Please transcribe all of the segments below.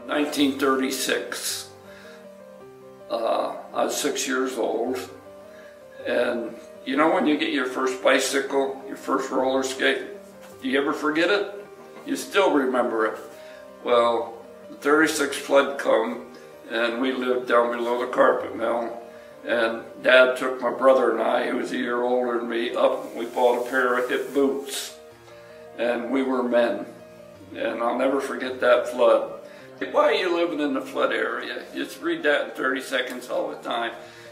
1936. I was 6 years old, and you know when you get your first bicycle, your first roller skate, do you ever forget it? You still remember it. Well, the 36 flood come, and we lived down below the carpet mill, and Dad took my brother and I, who was a year older than me, up, and we bought a pair of hip boots, and we were men, and I'll never forget that flood. Why are you living in the flood area? You just read that in 30 seconds all the time.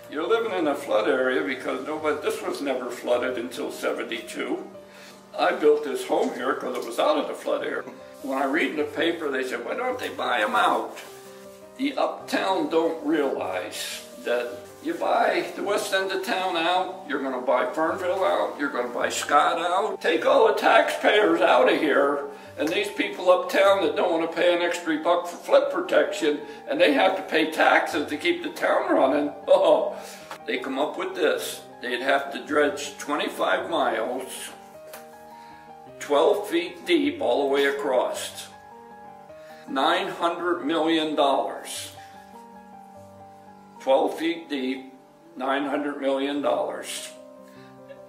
You're living in a flood area because this was never flooded until '72. I built this home here because it was out of the flood area. When I read in the paper, they said, why don't they buy them out? The uptown don't realize that you buy the west end of town out, you're going to buy Fernville out, you're going to buy Scott out. Take all the taxpayers out of here, and these people uptown that don't want to pay an extra buck for flood protection, and they have to pay taxes to keep the town running. Oh, they come up with this. They'd have to dredge 25 miles, 12 feet deep all the way across. $900 million. 12 feet deep, $900 million.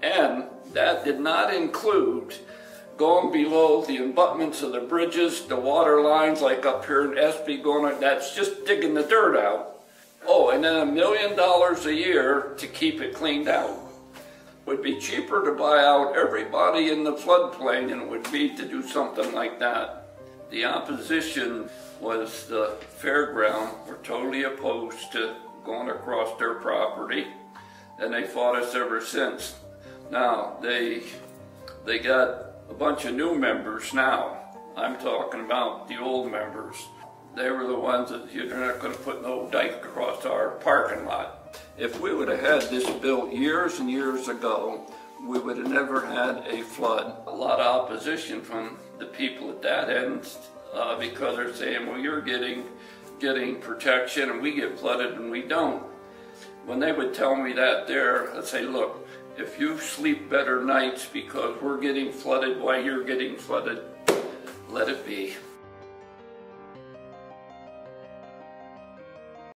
And that did not include going below the abutments of the bridges, the water lines like up here in Espy going, that's just digging the dirt out. Oh, and then $1 million a year to keep it cleaned out. It would be cheaper to buy out everybody in the floodplain than it would be to do something like that. The opposition was the fairground were totally opposed to going across their property, and they fought us ever since. Now, they got a bunch of new members now. I'm talking about the old members. They were the ones that you're not going to put no dike across our parking lot. If we would have had this built years and years ago, we would have never had a flood. A lot of opposition from the people at that end because they're saying, well, you're getting protection and we get flooded and we don't. When they would tell me that there, I'd say, look, if you sleep better nights because we're getting flooded while you're getting flooded, let it be.